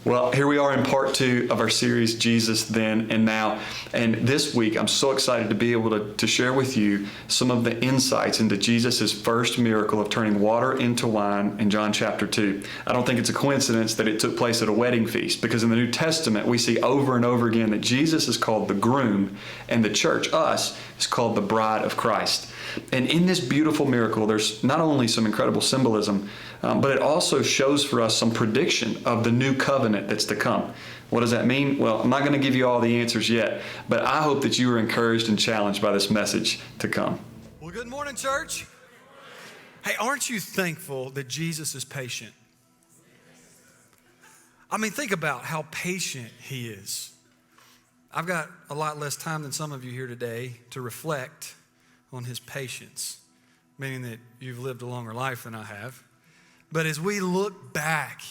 Well, here we are in part 2 of our series, Jesus Then and Now. And this week, I'm so excited to be able to share with you some of the insights into Jesus' first miracle of turning water into wine in John chapter 2. I don't think it's a coincidence that it took place at a wedding feast, because in the New Testament, we see over and over again that Jesus is called the groom, and the church, us, is called the bride of Christ. And in this beautiful miracle, there's not only some incredible symbolism, but it also shows for us some prediction of the new covenant that's to come. What does that mean? Well, I'm not going to give you all the answers yet, but I hope that you are encouraged and challenged by this message to come. Well, good morning, church. Hey, aren't you thankful that Jesus is patient? I mean, think about how patient he is. I've got a lot less time than some of you here today to reflect on his patience, meaning that you've lived a longer life than I have. But as we look back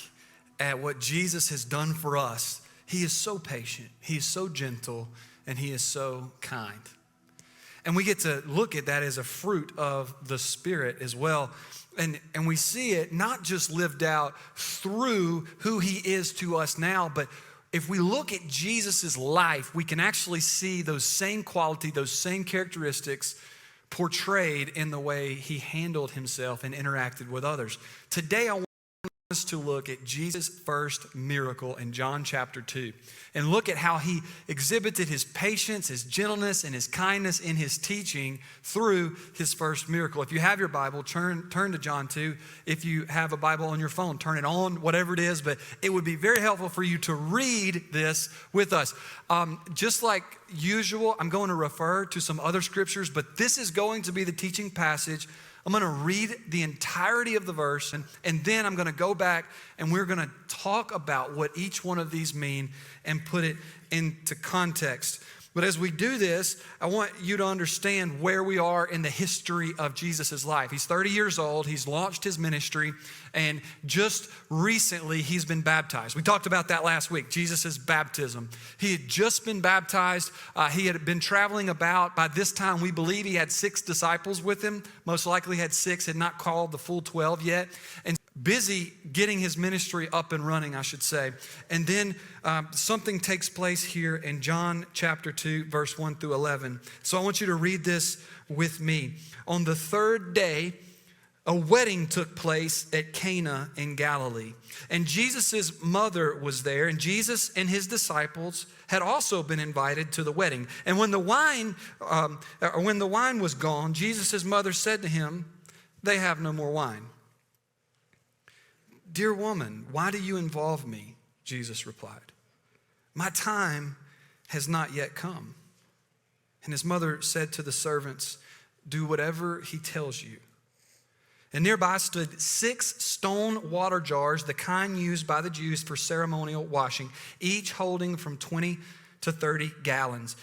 at what Jesus has done for us, he is so patient, he is so gentle, and he is so kind. And we get to look at that as a fruit of the Spirit as well. And we see it not just lived out through who he is to us now, but if we look at Jesus' life, we can actually see those same qualities, those same characteristics portrayed in the way he handled himself and interacted with others. Today, I want us to look at Jesus' first miracle in John chapter 2 and look at how he exhibited his patience, his gentleness, and his kindness in his teaching through his first miracle. If you have your Bible, turn to John 2. If you have a Bible on your phone, turn it on, whatever it is, but it would be very helpful for you to read this with us. Just like usual, I'm going to refer to some other scriptures, but this is going to be the teaching passage. I'm going to read the entirety of the verse, and then I'm going to go back and we're going to talk about what each one of these mean and put it into context. But as we do this, I want you to understand where we are in the history of Jesus' life. He's 30 years old. He's launched his ministry, and just recently he's been baptized. We talked about that last week, Jesus' baptism. He had just been baptized. He had been traveling about. By this time, we believe he had 6 disciples with him. Most likely had 6, had not called the full 12 yet. And busy getting his ministry up and running, I should say. And then something takes place here in John chapter 2, verse 1 through 11. So I want you to read this with me. On the 3rd day, a wedding took place at Cana in Galilee. And Jesus' mother was there, and Jesus and his disciples had also been invited to the wedding. And when the wine was gone, Jesus' mother said to him, "They have no more wine." "Dear woman, why do you involve me?" Jesus replied. "My time has not yet come." And his mother said to the servants, "Do whatever he tells you." And nearby stood 6 stone water jars, the kind used by the Jews for ceremonial washing, each holding from 20 to 30 gallons.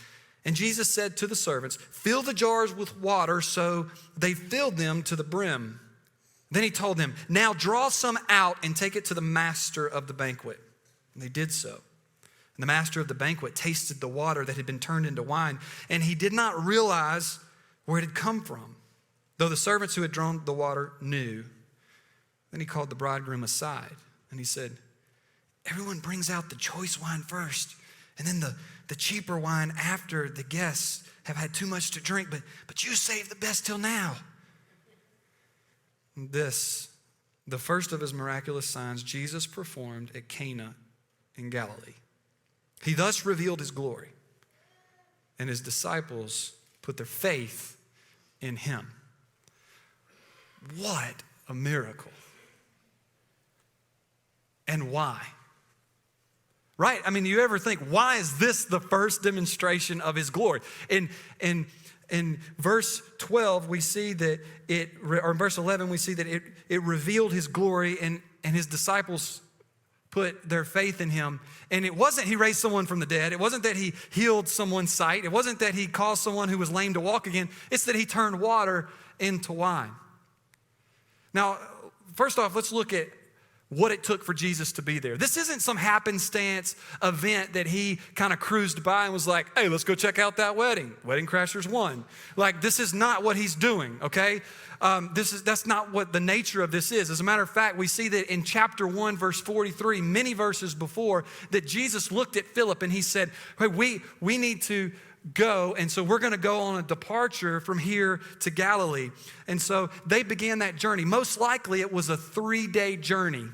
And Jesus said to the servants, "Fill the jars with water." So they filled them to the brim. Then he told them, "Now draw some out and take it to the master of the banquet." And they did so. And the master of the banquet tasted the water that had been turned into wine, and he did not realize where it had come from, though the servants who had drawn the water knew. Then he called the bridegroom aside, and he said, "Everyone brings out the choice wine first, and then the cheaper wine after the guests have had too much to drink, but you saved the best till now." This, the first of his miraculous signs, Jesus performed at Cana in Galilee. He thus revealed his glory, and his disciples put their faith in him. What a miracle. And why? Right? I mean, you ever think, why is this the first demonstration of his glory? In verse 12, we see that or in verse 11, we see that it revealed his glory, and his disciples put their faith in him. And it wasn't he raised someone from the dead. It wasn't that he healed someone's sight. It wasn't that he caused someone who was lame to walk again. It's that he turned water into wine. Now, first off, let's look at what it took for Jesus to be there. This isn't some happenstance event that he kind of cruised by and was like, hey, let's go check out that wedding. Wedding Crashers 1. Like, this is not what he's doing, okay? That's not what the nature of this is. As a matter of fact, we see that in chapter 1, verse 43, many verses before, that Jesus looked at Philip and he said, hey, we need to go, and so we're going to go on a departure from here to Galilee. And so they began that journey. Most likely it was a 3-day journey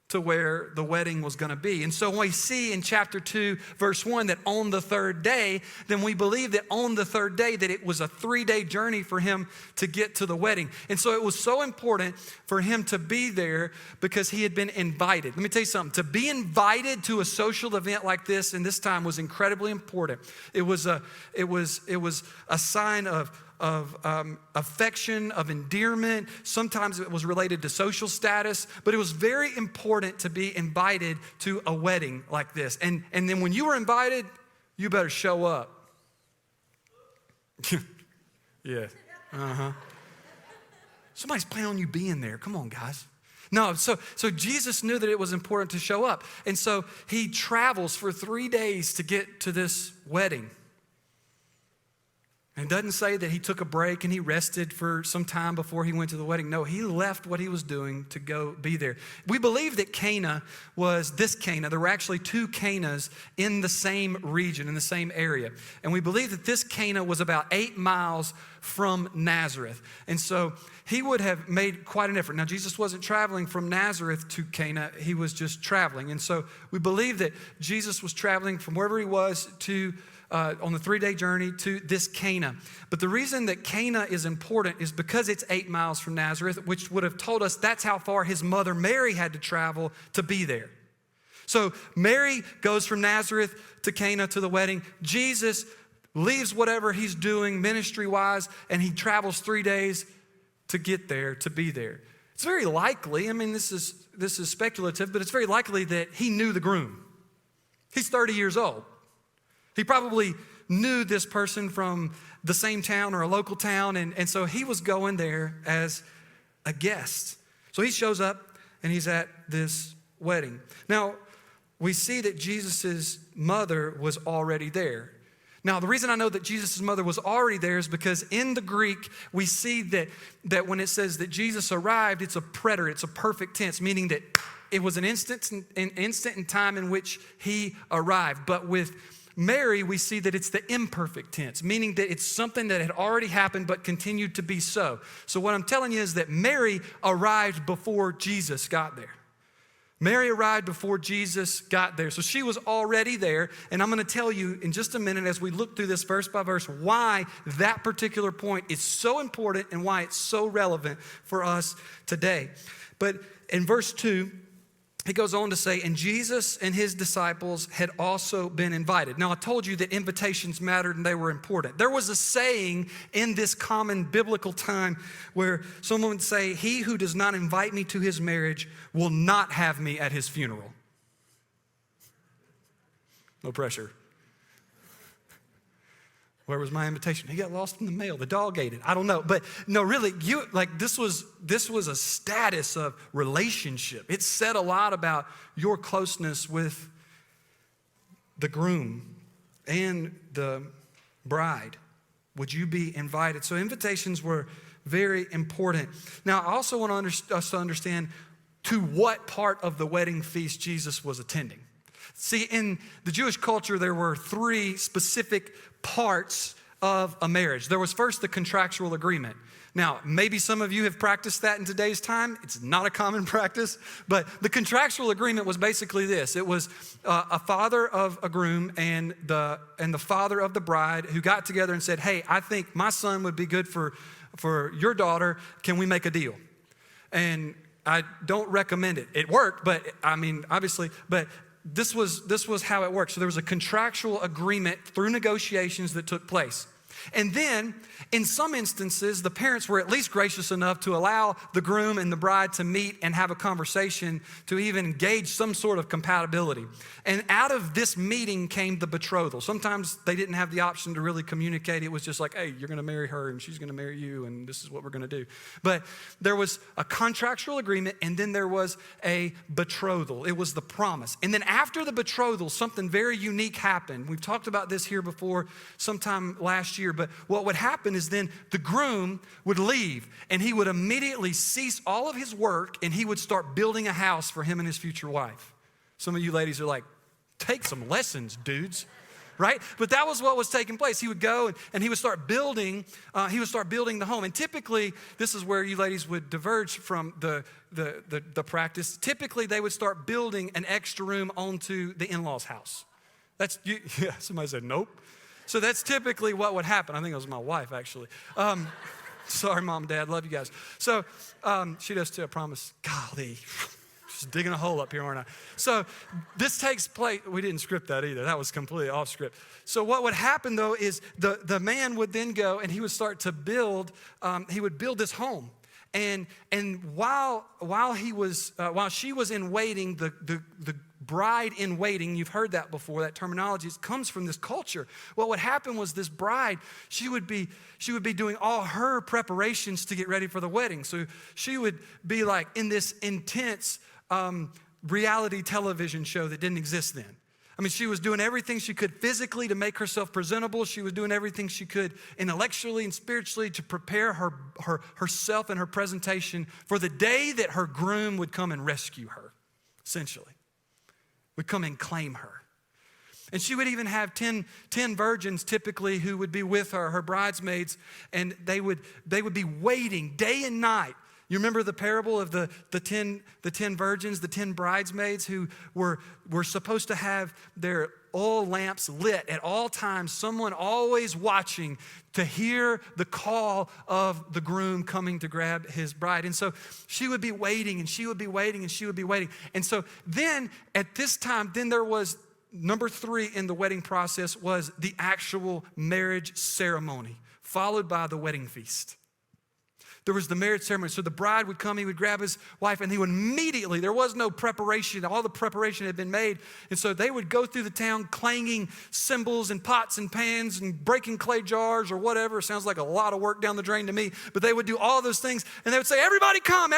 to where the wedding was going to be. And so when we see in chapter 2, verse 1, that on the third day, then we believe that on the third day that it was a 3-day journey for him to get to the wedding. And so it was so important for him to be there because he had been invited. Let me tell you something. To be invited to a social event like this in this time was incredibly important. It was a sign of affection, of endearment. Sometimes it was related to social status, but it was very important to be invited to a wedding like this. And then when you were invited, you better show up. Yeah. Somebody's planning on you being there. Come on, guys. No, so Jesus knew that it was important to show up. And so he travels for 3 days to get to this wedding. And it doesn't say that he took a break and he rested for some time before he went to the wedding. No, he left what he was doing to go be there. We believe that Cana was this Cana. There were actually 2 Canas in the same region, in the same area. And we believe that this Cana was about 8 miles from Nazareth. And so he would have made quite an effort. Now, Jesus wasn't traveling from Nazareth to Cana. He was just traveling. And so we believe that Jesus was traveling from wherever he was to on the 3-day journey to this Cana. But the reason that Cana is important is because it's 8 miles from Nazareth, which would have told us that's how far his mother Mary had to travel to be there. So Mary goes from Nazareth to Cana to the wedding. Jesus leaves whatever he's doing ministry-wise, and he travels 3 days to get there, to be there. It's very likely, I mean, this is speculative, but it's very likely that he knew the groom. He's 30 years old. He probably knew this person from the same town or a local town, and so he was going there as a guest. So he shows up, and he's at this wedding. Now, we see that Jesus' mother was already there. Now, the reason I know that Jesus' mother was already there is because in the Greek, we see that when it says that Jesus arrived, it's a preterite, it's a perfect tense, meaning that it was an instant in time in which he arrived. But with Mary, we see that it's the imperfect tense, meaning that it's something that had already happened but continued to be so. So what I'm telling you is that Mary arrived before Jesus got there. Mary arrived before Jesus got there. So she was already there. And I'm going to tell you in just a minute as we look through this verse by verse why that particular point is so important and why it's so relevant for us today. But in verse 2, he goes on to say, and Jesus and his disciples had also been invited. Now, I told you that invitations mattered and they were important. There was a saying in this common biblical time where someone would say, he who does not invite me to his marriage will not have me at his funeral. No pressure. Where was my invitation? He got lost in the mail. The dog ate it. I don't know. But no, really, this was a status of relationship. It said a lot about your closeness with the groom and the bride. Would you be invited? So invitations were very important. Now, I also want us to understand to what part of the wedding feast Jesus was attending. See, in the Jewish culture, there were 3 specific parts of a marriage. There was first the contractual agreement. Now, maybe some of you have practiced that in today's time. It's not a common practice, but the contractual agreement was basically this. It was a father of a groom and the father of the bride who got together and said, hey, I think my son would be good for your daughter. Can we make a deal? And I don't recommend it. It worked, but I mean, obviously, but this was how it worked. So there was a contractual agreement through negotiations that took place. And then, in some instances, the parents were at least gracious enough to allow the groom and the bride to meet and have a conversation to even gauge some sort of compatibility. And out of this meeting came the betrothal. Sometimes they didn't have the option to really communicate. It was just like, hey, you're going to marry her and she's going to marry you and this is what we're going to do. But there was a contractual agreement and then there was a betrothal. It was the promise. And then after the betrothal, something very unique happened. We've talked about this here before sometime last year, but what would happen is then the groom would leave and he would immediately cease all of his work and he would start building a house for him and his future wife. Some of you ladies are like, take some lessons, dudes, right? But that was what was taking place. He would go and he would start building the home. And typically, this is where you ladies would diverge from the practice. Typically, they would start building an extra room onto the in-laws' house. Yeah, somebody said nope. So that's typically what would happen. I think it was my wife, actually. Sorry, Mom and Dad. Love you guys. So she does too, I promise. Golly, just digging a hole up here, aren't I? So this takes place. We didn't script that either. That was completely off script. So what would happen, though, is the man would then go and he would start to build, he would build this home. And while she was in waiting, the bride in waiting, you've heard that before, that terminology, it comes from this culture. What would happen was this bride, she would be doing all her preparations to get ready for the wedding. So she would be like in this intense reality television show that didn't exist then. I mean, she was doing everything she could physically to make herself presentable. She was doing everything she could intellectually and spiritually to prepare herself and her presentation for the day that her groom would come and rescue her, essentially. Would come and claim her. And she would even have 10 virgins typically who would be with her bridesmaids, and they would be waiting day and night. You remember the parable of the 10 virgins, the 10 bridesmaids who were supposed to have their oil lamps lit at all times, someone always watching to hear the call of the groom coming to grab his bride. And so she would be waiting and she would be waiting and she would be waiting. And so then at this time, then there was number 3 in the wedding process was the actual marriage ceremony, followed by the wedding feast. There was the marriage ceremony. So the bride would come, he would grab his wife, and he would immediately, there was no preparation. All the preparation had been made. And so they would go through the town clanging cymbals and pots and pans and breaking clay jars or whatever. Sounds like a lot of work down the drain to me. But they would do all those things. And they would say, everybody come.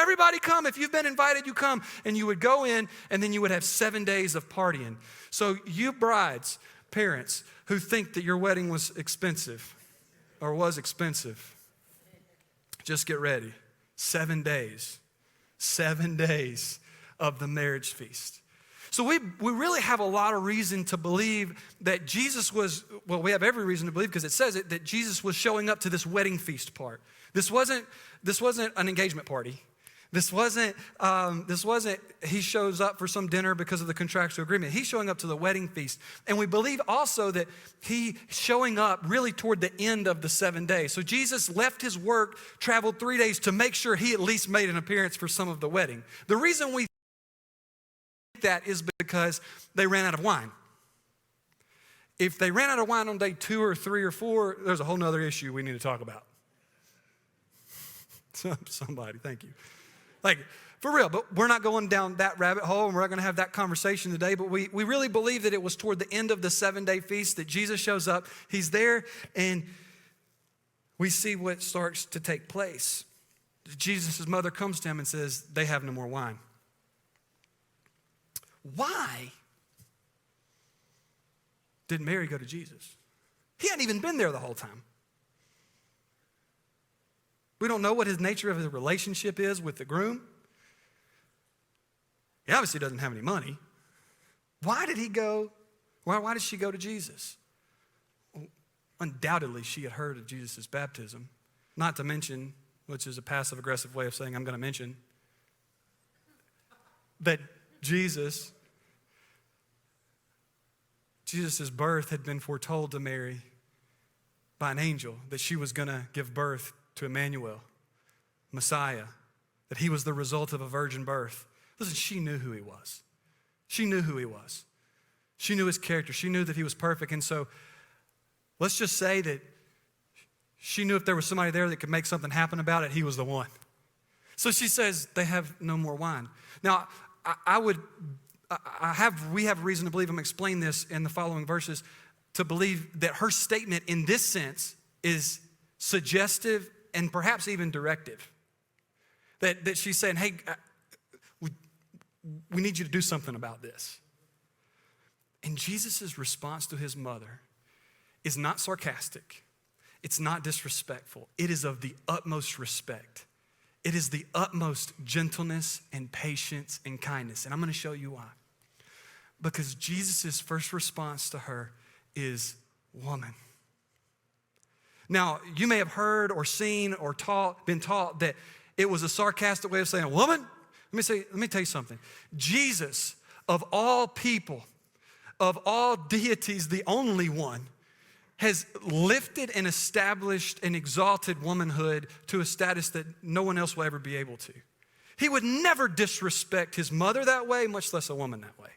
If you've been invited, you come. And you would go in, and then you would have 7 days of partying. So you brides, parents, who think that your wedding was expensive or was expensive, just get ready. 7 days. 7 days of the marriage feast. So we really have a lot of reason to believe that Jesus was, well, we have every reason to believe because it says it, that Jesus was showing up to this wedding feast part. This wasn't an engagement party. This wasn't he shows up for some dinner because of the contractual agreement. He's showing up to the wedding feast. And we believe also that he showing up really toward the end of the 7 days. So Jesus left his work, traveled 3 days to make sure he at least made an appearance for some of the wedding. The reason we think that is because they ran out of wine. If they ran out of wine on day 2 or 3 or 4, there's a whole nother issue we need to talk about. Somebody, thank you. Like, for real, but we're not going down that rabbit hole and we're not going to have that conversation today, but we really believe that it was toward the end of the 7-day feast that Jesus shows up. He's there and we see what starts to take place. Jesus' mother comes to him and says, they have no more wine. Why did Mary go to Jesus? He hadn't even been there the whole time. We don't know what his nature of his relationship is with the groom. He obviously doesn't have any money. Why did he go? Why did she go to Jesus? Well, undoubtedly, she had heard of Jesus' baptism. Not to mention, which is a passive-aggressive way of saying I'm going to mention, that Jesus' birth had been foretold to Mary by an angel, that she was going to give birth to Emmanuel, Messiah, that he was the result of a virgin birth. Listen, she knew who he was. She knew who he was. She knew his character. She knew that he was perfect. And so let's just say that She knew if there was somebody there that could make something happen about it, he was the one. So she says, they have no more wine. Now, we have reason to believe, I'm going to explain this in the following verses, to believe that her statement in this sense is suggestive and perhaps even directive. That she's saying, hey, we need you to do something about this. And Jesus' response to his mother is not sarcastic. It's not disrespectful. It is of the utmost respect. It is the utmost gentleness and patience and kindness. And I'm going to show you why. Because Jesus' first response to her is, woman. Now, you may have heard or seen or been taught that it was a sarcastic way of saying, woman. Let me tell you something. Jesus, of all people, of all deities, the only one, has lifted and established and exalted womanhood to a status that no one else will ever be able to. He would never disrespect his mother that way, much less a woman that way.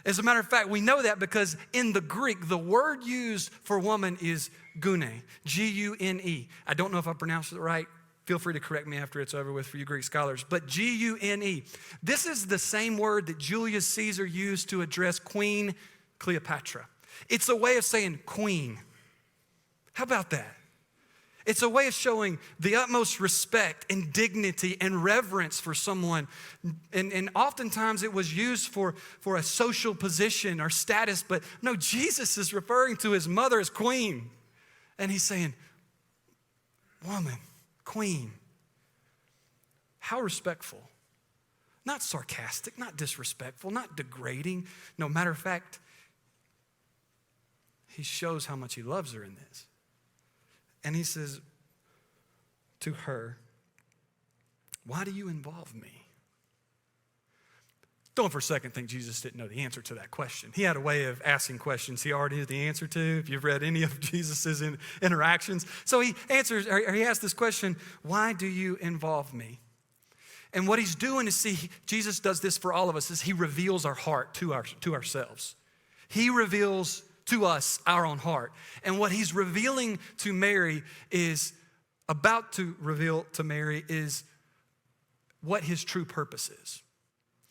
As a matter of fact, we know that because in the Greek, the word used for woman is gune, G-U-N-E. I don't know if I pronounced it right. Feel free to correct me after it's over with for you Greek scholars. But G-U-N-E. This is the same word that Julius Caesar used to address Queen Cleopatra. It's a way of saying queen. How about that? It's a way of showing the utmost respect and dignity and reverence for someone. And oftentimes it was used for a social position or status, but no, Jesus is referring to his mother as queen. And he's saying, woman, queen. How respectful. Not sarcastic, not disrespectful, not degrading. No, matter of fact, he shows how much he loves her in this. And he says to her, why do you involve me? Don't for a second think Jesus didn't know the answer to that question. He had a way of asking questions he already knew the answer to, if you've read any of Jesus' interactions. So he asked this question, why do you involve me? And what he's doing is, Jesus does this for all of us, is he reveals our heart to ourselves. He reveals to us our own heart. And what he's revealing to Mary is about to reveal to Mary is what his true purpose is.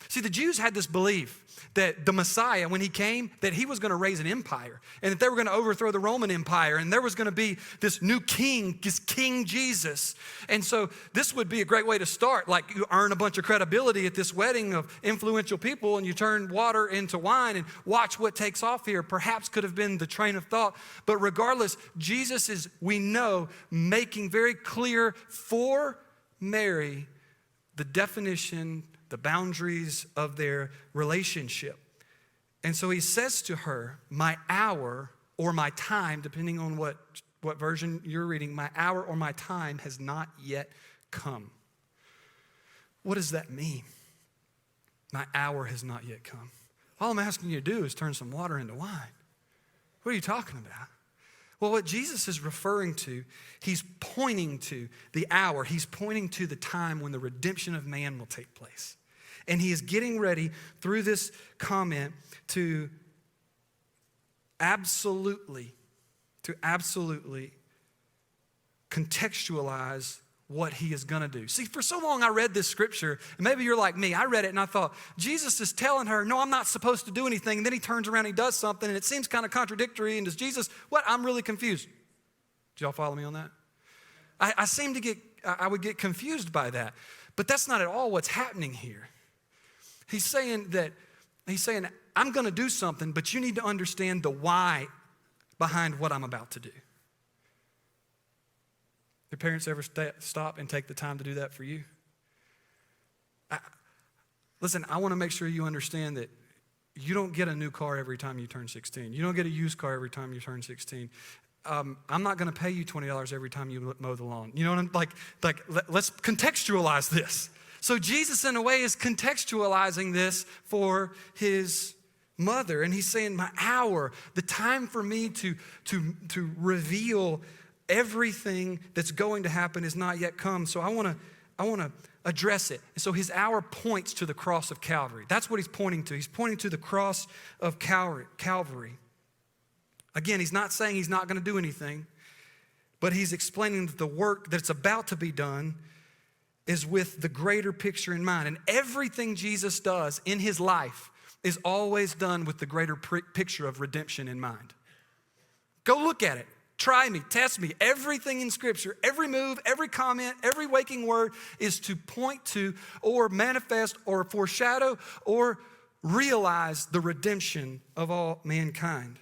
See, the Jews had this belief that the Messiah, when he came, that he was going to raise an empire and that they were going to overthrow the Roman Empire and there was going to be this new king, this King Jesus. And so this would be a great way to start. Like, you earn a bunch of credibility at this wedding of influential people and you turn water into wine and watch what takes off here. Perhaps could have been the train of thought. But regardless, Jesus is, we know, making very clear for Mary the definition, the boundaries of their relationship. And so he says to her, my hour or my time, depending on what version you're reading, my hour or my time has not yet come. What does that mean? My hour has not yet come. All I'm asking you to do is turn some water into wine. What are you talking about? Well, what Jesus is referring to, he's pointing to the hour. He's pointing to the time when the redemption of man will take place. And he is getting ready through this comment to absolutely contextualize what he is going to do. See, for so long I read this scripture, and maybe you're like me. I read it and I thought, Jesus is telling her, no, I'm not supposed to do anything. And then he turns around and he does something, and it seems kind of contradictory. And does Jesus, what? I'm really confused. Did y'all follow me on that? I would get confused by that. But that's not at all what's happening here. He's saying, I'm going to do something, but you need to understand the why behind what I'm about to do. Your parents ever stop and take the time to do that for you? Listen, I want to make sure you understand that you don't get a new car every time you turn 16. You don't get a used car every time you turn 16. I'm not going to pay you $20 every time you mow the lawn. You know what I'm like? Let's contextualize this. So Jesus, in a way, is contextualizing this for his mother, and he's saying, my hour, the time for me to reveal everything that's going to happen is not yet come. So I want to address it. And so his hour points to the cross of Calvary. That's what he's pointing to. He's pointing to the cross of Calvary. Again, he's not saying he's not going to do anything, But he's explaining that the work that's about to be done is with the greater picture in mind. And everything Jesus does in his life is always done with the greater picture of redemption in mind. Go look at it. Try me, test me. Everything in Scripture, every move, every comment, every waking word is to point to or manifest or foreshadow or realize the redemption of all mankind.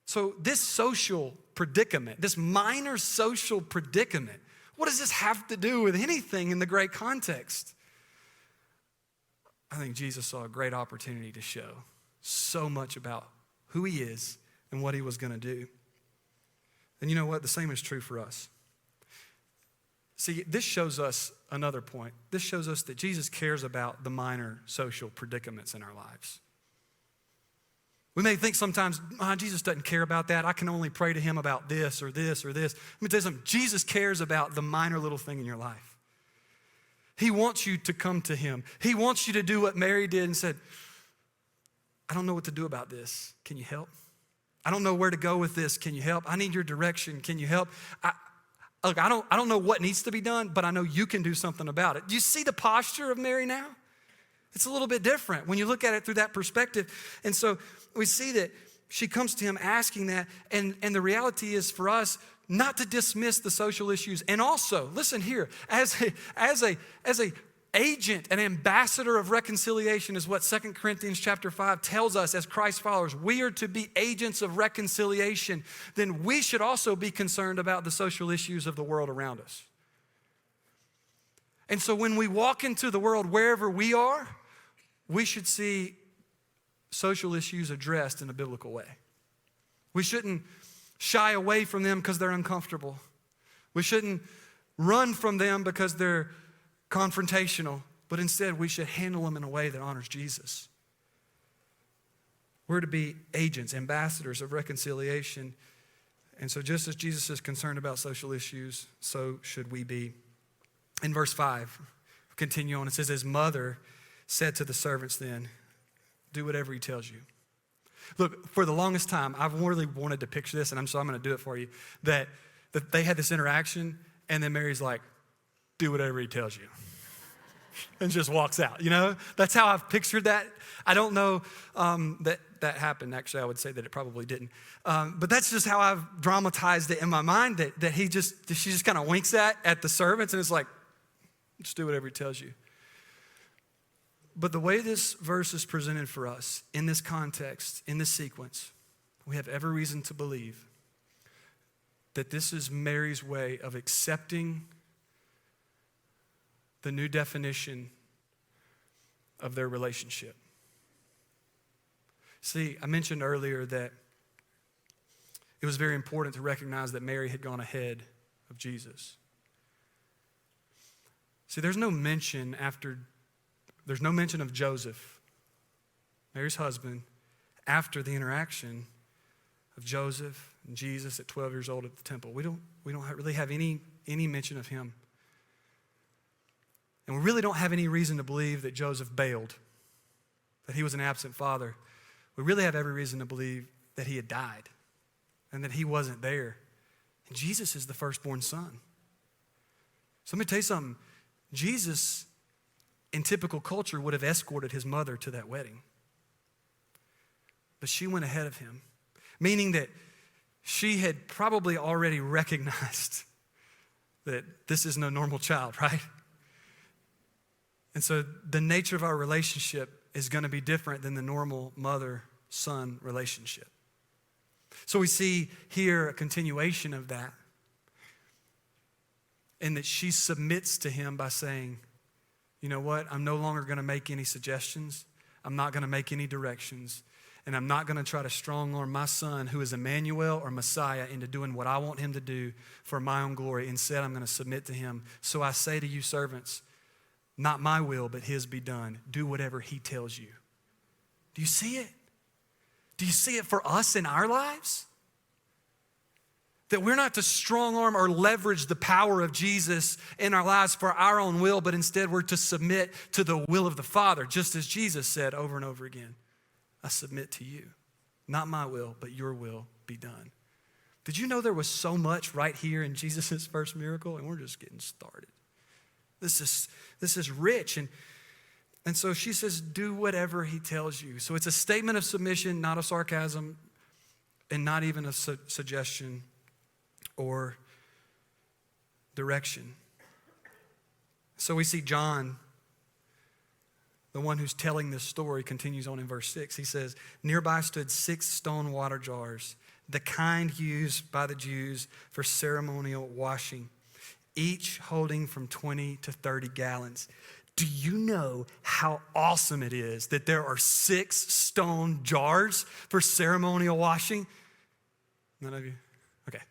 So this social predicament, this minor social predicament, what does this have to do with anything in the great context? I think Jesus saw a great opportunity to show so much about who he is and what he was going to do. And you know what? The same is true for us. See, this shows us another point. This shows us that Jesus cares about the minor social predicaments in our lives. We may think sometimes, Jesus doesn't care about that. I can only pray to him about this or this or this. Let me tell you something. Jesus cares about the minor little thing in your life. He wants you to come to him. He wants you to do what Mary did and said, I don't know what to do about this. Can you help? I don't know where to go with this. Can you help? I need your direction. Can you help? I don't know what needs to be done, but I know you can do something about it. Do you see the posture of Mary now? It's a little bit different when you look at it through that perspective. And so we see that she comes to him asking that. And the reality is for us not to dismiss the social issues. And also, listen here, as a agent, an ambassador of reconciliation is what 2 Corinthians chapter 5 tells us as Christ followers. We are to be agents of reconciliation. Then we should also be concerned about the social issues of the world around us. And so when we walk into the world wherever we are, we should see social issues addressed in a biblical way. We shouldn't shy away from them because they're uncomfortable. We shouldn't run from them because they're confrontational, but instead we should handle them in a way that honors Jesus. We're to be agents, ambassadors of reconciliation. And so just as Jesus is concerned about social issues, so should we be. In verse 5, continue on, it says, his mother said to the servants then, do whatever he tells you. Look, for the longest time, I've really wanted to picture this, and so I'm going to do it for you, that they had this interaction, and then Mary's like, do whatever he tells you. And just walks out, you know? That's how I've pictured that. I don't know that happened. Actually, I would say that it probably didn't. But that's just how I've dramatized it in my mind, that she just kind of winks at the servants, and it's like, just do whatever he tells you. But the way this verse is presented for us, in this context, in this sequence, we have every reason to believe that this is Mary's way of accepting the new definition of their relationship. See, I mentioned earlier that it was very important to recognize that Mary had gone ahead of Jesus. See, there's no mention of Joseph, Mary's husband, after the interaction of Joseph and Jesus at 12 years old at the temple. We don't really have any mention of him. And we really don't have any reason to believe that Joseph bailed, that he was an absent father. We really have every reason to believe that he had died and that he wasn't there. And Jesus is the firstborn son. So let me tell you something. Jesus, in typical culture, would have escorted his mother to that wedding. But she went ahead of him, meaning that she had probably already recognized that this is no normal child, right? And so the nature of our relationship is going to be different than the normal mother-son relationship. So we see here a continuation of that, and that she submits to him by saying, you know what, I'm no longer going to make any suggestions. I'm not going to make any directions. And I'm not going to try to strong-arm my son, who is Emmanuel or Messiah, into doing what I want him to do for my own glory. Instead, I'm going to submit to him. So I say to you, servants, not my will, but his be done. Do whatever he tells you. Do you see it? Do you see it for us in our lives? That we're not to strong arm or leverage the power of Jesus in our lives for our own will, but instead we're to submit to the will of the Father, just as Jesus said over and over again. I submit to you. Not my will, but your will be done. Did you know there was so much right here in Jesus' first miracle? And we're just getting started. This is rich. And so she says, do whatever he tells you. So it's a statement of submission, not of sarcasm, and not even a suggestion or direction. So we see John, the one who's telling this story, continues on in verse 6. He says, nearby stood 6 stone water jars, the kind used by the Jews for ceremonial washing, each holding from 20 to 30 gallons. Do you know how awesome it is that there are 6 stone jars for ceremonial washing? None of you? Okay.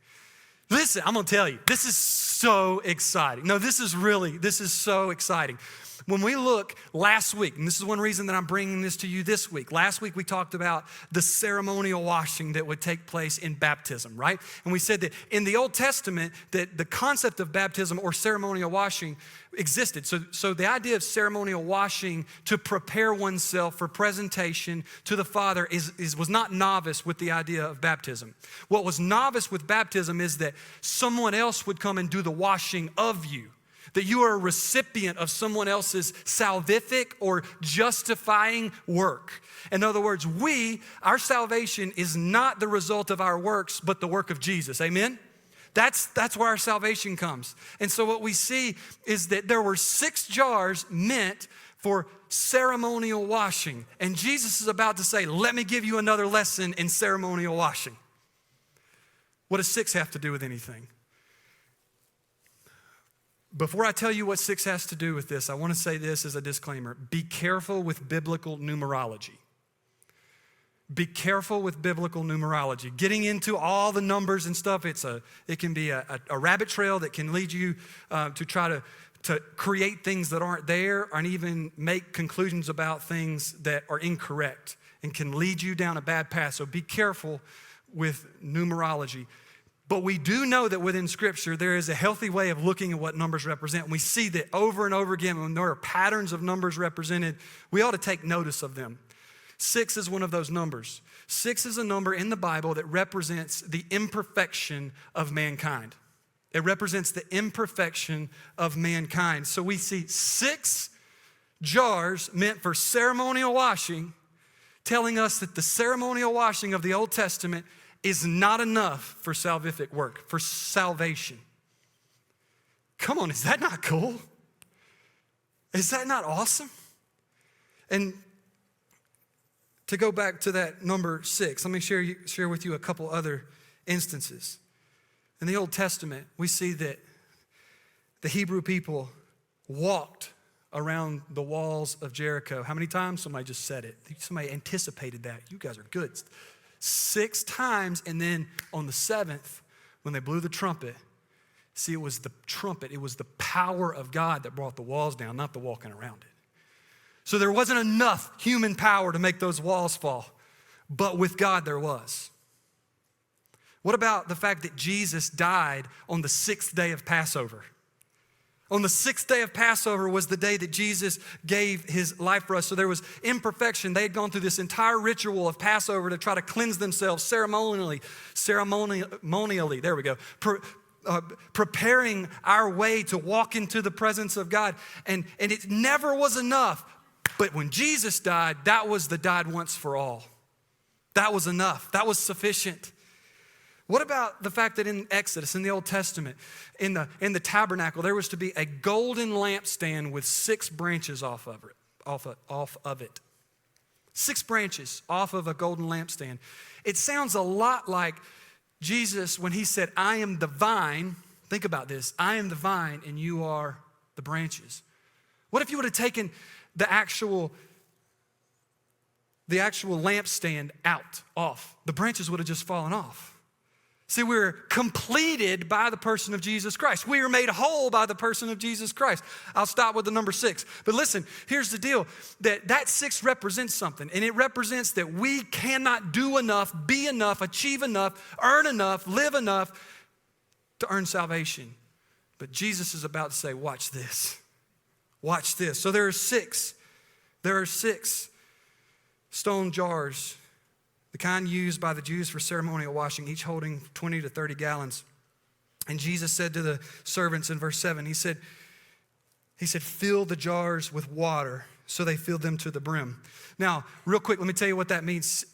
Listen, I'm going to tell you, this is so exciting. No, this is so exciting. When we look last week, and this is one reason that I'm bringing this to you this week. Last week we talked about the ceremonial washing that would take place in baptism, right? And we said that in the Old Testament that the concept of baptism or ceremonial washing existed. So the idea of ceremonial washing to prepare oneself for presentation to the Father was not novice with the idea of baptism. What was novice with baptism is that someone else would come and do the washing of you. That you are a recipient of someone else's salvific or justifying work. In other words, our salvation is not the result of our works, but the work of Jesus. Amen? That's where our salvation comes. And so what we see is that there were 6 jars meant for ceremonial washing. And Jesus is about to say, let me give you another lesson in ceremonial washing. What does 6 have to do with anything? Before I tell you what 6 has to do with this, I want to say this as a disclaimer. Be careful with biblical numerology. Be careful with biblical numerology. Getting into all the numbers and stuff, it can be a rabbit trail that can lead you to try to create things that aren't there and even make conclusions about things that are incorrect and can lead you down a bad path. So be careful with numerology. But we do know that within Scripture, there is a healthy way of looking at what numbers represent. And we see that over and over again, when there are patterns of numbers represented, we ought to take notice of them. 6 is one of those numbers. 6 is a number in the Bible that represents the imperfection of mankind. It represents the imperfection of mankind. So we see 6 jars meant for ceremonial washing, telling us that the ceremonial washing of the Old Testament is not enough for salvific work, for salvation. Come on, is that not cool? Is that not awesome? And to go back to that number 6, let me share with you a couple other instances. In the Old Testament, we see that the Hebrew people walked around the walls of Jericho. How many times? Somebody just said it. Somebody anticipated that. You guys are good. 6 times, and then on the 7th, when they blew the trumpet, see, it was the trumpet, it was the power of God that brought the walls down, not the walking around it. So there wasn't enough human power to make those walls fall, but with God there was. What about the fact that Jesus died on the 6th day of Passover? On the 6th day of Passover was the day that Jesus gave his life for us. So there was imperfection. They had gone through this entire ritual of Passover to try to cleanse themselves ceremonially, there we go, preparing our way to walk into the presence of God. And it never was enough. But when Jesus died, that was the died once for all. That was enough. That was sufficient. What about the fact that in Exodus, in the Old Testament, in the tabernacle, there was to be a golden lampstand with 6 branches off of it. 6 branches off of a golden lampstand. It sounds a lot like Jesus when he said, I am the vine. Think about this. I am the vine and you are the branches. What if you would have taken the actual lampstand off? The branches would have just fallen off. See, we're completed by the person of Jesus Christ. We are made whole by the person of Jesus Christ. I'll stop with the number 6. But listen, here's the deal. That 6 represents something. And it represents that we cannot do enough, be enough, achieve enough, earn enough, live enough to earn salvation. But Jesus is about to say, watch this. Watch this. So there are 6. There are 6 stone jars the kind used by the Jews for ceremonial washing, each holding 20 to 30 gallons. And Jesus said to the servants in verse 7, he said, fill the jars with water. So they filled them to the brim. Now, real quick, let me tell you what that means.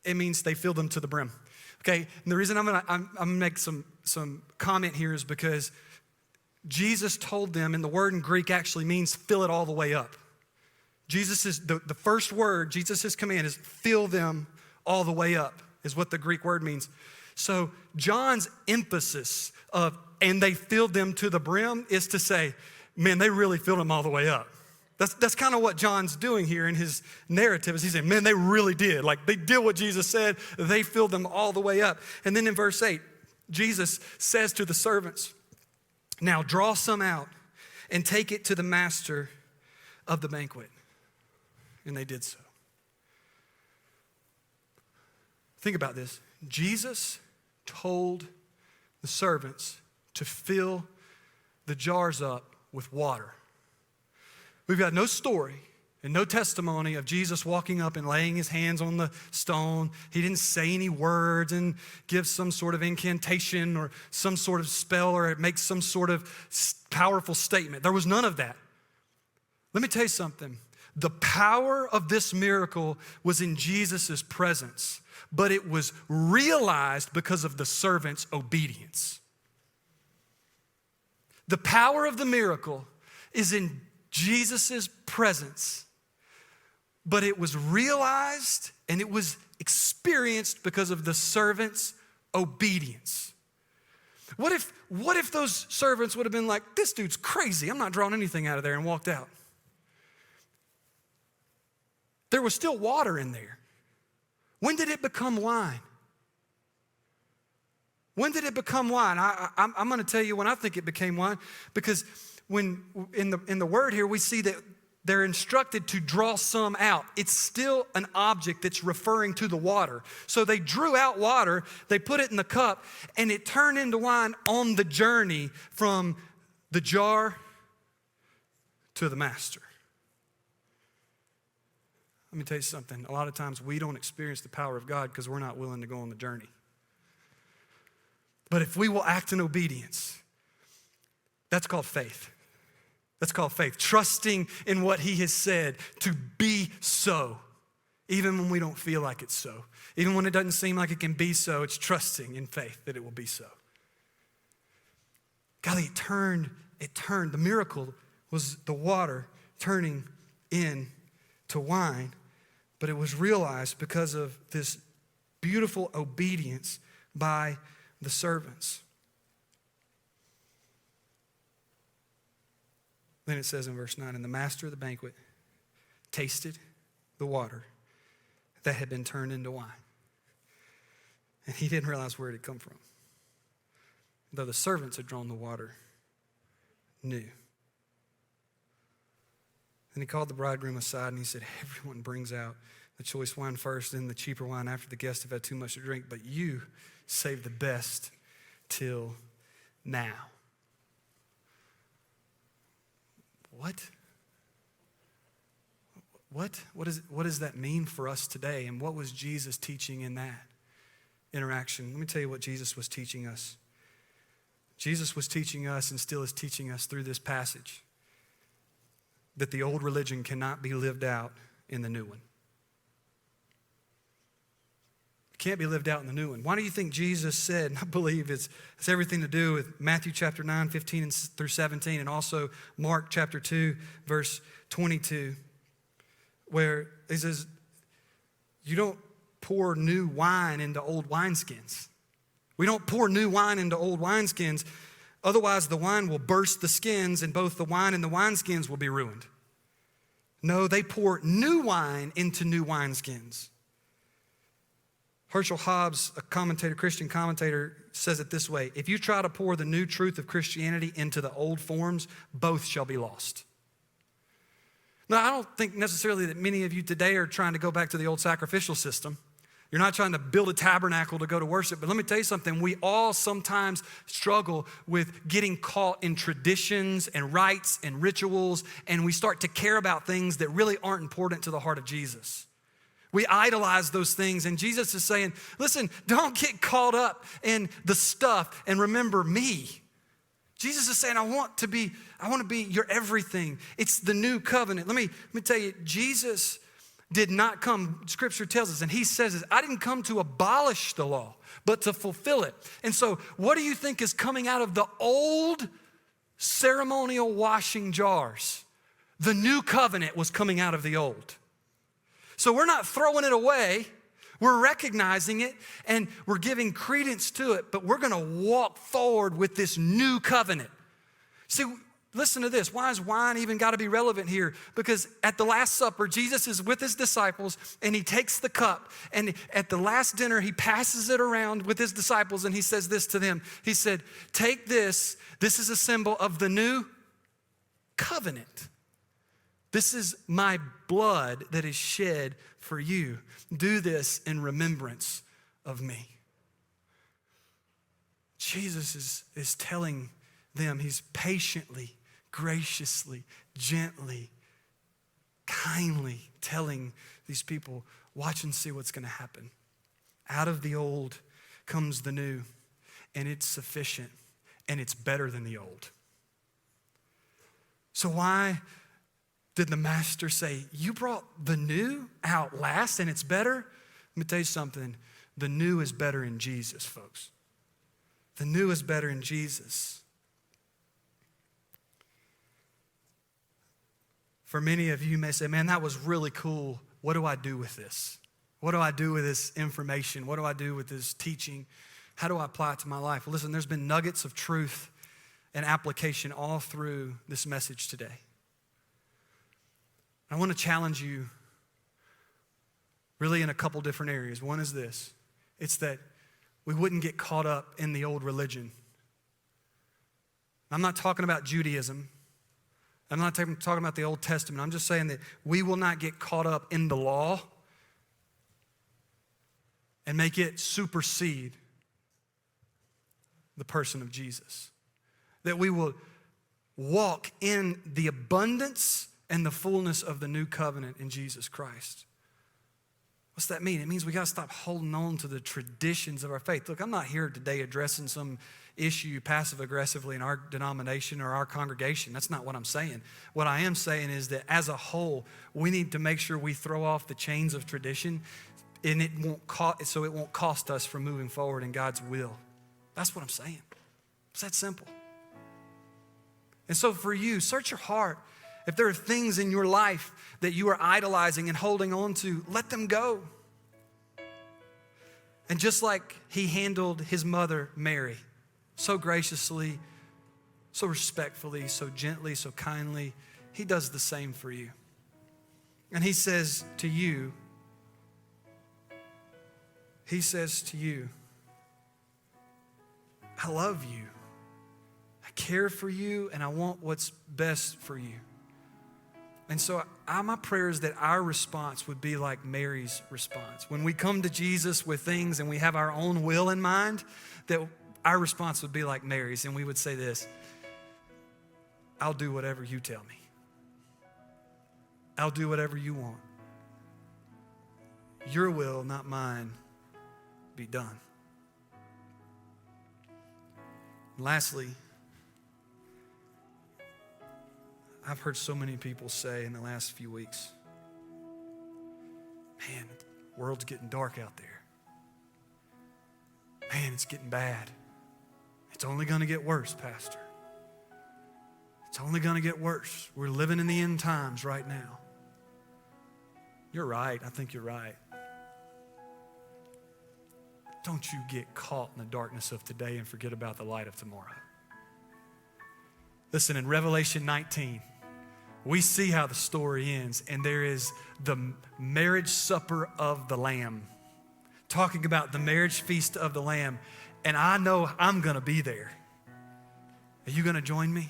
It means they filled them to the brim. Okay, and the reason I'm gonna make some comment here is because Jesus told them, and the word in Greek actually means fill it all the way up. The first word, Jesus' command is fill them all the way up, is what the Greek word means. So John's emphasis of, and they filled them to the brim, is to say, man, they really filled them all the way up. That's kind of what John's doing here in his narrative, is he's saying, man, they really did. Like, they did what Jesus said. They filled them all the way up. And then in verse 8, Jesus says to the servants, now draw some out and take it to the master of the banquet. And they did so. Think about this. Jesus told the servants to fill the jars up with water. We've got no story and no testimony of Jesus walking up and laying his hands on the stone. He didn't say any words and give some sort of incantation or some sort of spell or make some sort of powerful statement. There was none of that. Let me tell you something. The power of this miracle was in Jesus' presence, but it was realized because of the servant's obedience. The power of the miracle is in Jesus' presence, but it was realized and it was experienced because of the servant's obedience. What if those servants would have been like, this dude's crazy, I'm not drawing anything out of there, and walked out? There was still water in there. When did it become wine? When did it become wine? I'm going to tell you when I think it became wine, because when in the word here we see that they're instructed to draw some out. It's still an object that's referring to the water. So they drew out water, they put it in the cup, and it turned into wine on the journey from the jar to the master. Let me tell you something. A lot of times we don't experience the power of God because we're not willing to go on the journey. But if we will act in obedience, that's called faith. That's called faith. Trusting in what he has said to be so, even when we don't feel like it's so. Even when it doesn't seem like it can be so, it's trusting in faith that it will be so. Golly, it turned. The miracle was the water turning into wine. But it was realized because of this beautiful obedience by the servants. Then it says in verse 9, and the master of the banquet tasted the water that had been turned into wine. And he didn't realize where it had come from, though the servants had drawn the water new. And he called the bridegroom aside and he said, everyone brings out the choice wine first, then the cheaper wine after the guests have had too much to drink, but you save the best till now. What does that mean for us today? And what was Jesus teaching in that interaction? Let me tell you what Jesus was teaching us. Jesus was teaching us and still is teaching us through this passage that the old religion cannot be lived out in the new one. It can't be lived out in the new one. Why do you think Jesus said, and I believe it's everything to do with Matthew chapter 9, 15 through 17, and also Mark chapter 2, verse 22, where he says, you don't pour new wine into old wineskins. We don't pour new wine into old wineskins. Otherwise, the wine will burst the skins, and both the wine and the wineskins will be ruined. No, they pour new wine into new wineskins. Herschel Hobbs, a Christian commentator, says it this way: if you try to pour the new truth of Christianity into the old forms, both shall be lost. Now, I don't think necessarily that many of you today are trying to go back to the old sacrificial system. You're not trying to build a tabernacle to go to worship. But let me tell you something. We all sometimes struggle with getting caught in traditions and rites and rituals, and we start to care about things that really aren't important to the heart of Jesus. We idolize those things. And Jesus is saying, listen, don't get caught up in the stuff and remember me. Jesus is saying, I want to be your everything. It's the new covenant. Let me tell you, Jesus did not come, Scripture tells us, and he says this, I didn't come to abolish the law, but to fulfill it. And so what do you think is coming out of the old ceremonial washing jars? The new covenant was coming out of the old. So we're not throwing it away. We're recognizing it and we're giving credence to it, but we're going to walk forward with this new covenant. See, listen to this. Why has wine even got to be relevant here? Because at the Last Supper, Jesus is with his disciples and he takes the cup, and at the last dinner, he passes it around with his disciples and he says this to them. He said, take this. This is a symbol of the new covenant. This is my blood that is shed for you. Do this in remembrance of me. Jesus is telling them, he's patiently, graciously, gently, kindly telling these people, watch and see what's going to happen. Out of the old comes the new, and it's sufficient, and it's better than the old. So why did the master say, you brought the new out last and it's better? Let me tell you something. The new is better in Jesus, folks. The new is better in Jesus. For many of you may say, man, that was really cool. What do I do with this? What do I do with this information? What do I do with this teaching? How do I apply it to my life? Well, listen, there's been nuggets of truth and application all through this message today. I want to challenge you really in a couple different areas. One is this. It's that we wouldn't get caught up in the old religion. I'm not talking about Judaism. I'm not talking about the Old Testament. I'm just saying that we will not get caught up in the law and make it supersede the person of Jesus. That we will walk in the abundance and the fullness of the new covenant in Jesus Christ. What's that mean? It means we got to stop holding on to the traditions of our faith. Look, I'm not here today addressing some issue passive-aggressively in our denomination or our congregation. That's not what I'm saying. What I am saying is that as a whole, we need to make sure we throw off the chains of tradition, and it won't cost us from moving forward in God's will. That's what I'm saying. It's that simple. And so for you, search your heart. If there are things in your life that you are idolizing and holding on to, let them go. And just like he handled his mother, Mary, so graciously, so respectfully, so gently, so kindly, he does the same for you. And he says to you, I love you. I care for you, and I want what's best for you. And so my prayer is that our response would be like Mary's response. When we come to Jesus with things and we have our own will in mind, that our response would be like Mary's, and we would say this, I'll do whatever you tell me. I'll do whatever you want. Your will, not mine, be done. And lastly, I've heard so many people say in the last few weeks, man, the world's getting dark out there. Man, it's getting bad. It's only going to get worse, Pastor. It's only going to get worse. We're living in the end times right now. You're right. I think you're right. Don't you get caught in the darkness of today and forget about the light of tomorrow. Listen, in Revelation 19, we see how the story ends, and there is the marriage supper of the Lamb, talking about the marriage feast of the Lamb, and I know I'm going to be there. Are you going to join me?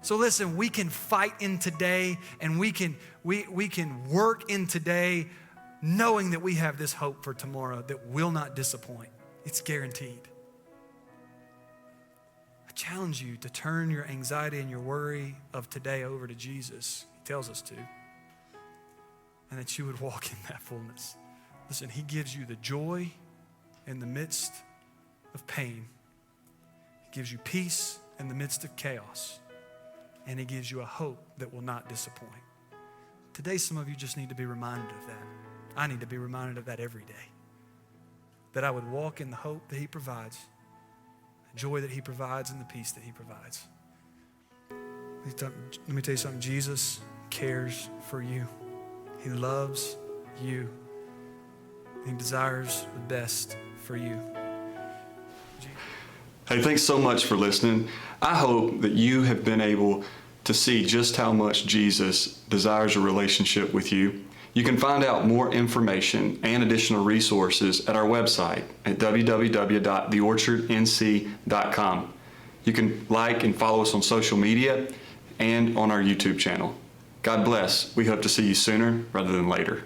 So listen, we can fight in today, and we can work in today knowing that we have this hope for tomorrow that will not disappoint. It's guaranteed. Challenge you to turn your anxiety and your worry of today over to Jesus. He tells us to. and that you would walk in that fullness. Listen, he gives you the joy in the midst of pain. He gives you peace in the midst of chaos. And he gives you a hope that will not disappoint. Today, some of you just need to be reminded of that. I need to be reminded of that every day. That I would walk in the hope that he provides, the joy that he provides, and the peace that he provides. Let me tell you something. Jesus cares for you. He loves you. He desires the best for you. Hey, thanks so much for listening. I hope that you have been able to see just how much Jesus desires a relationship with you. You can find out more information and additional resources at our website at www.theorchardnc.com. You can like and follow us on social media and on our YouTube channel. God bless. We hope to see you sooner rather than later.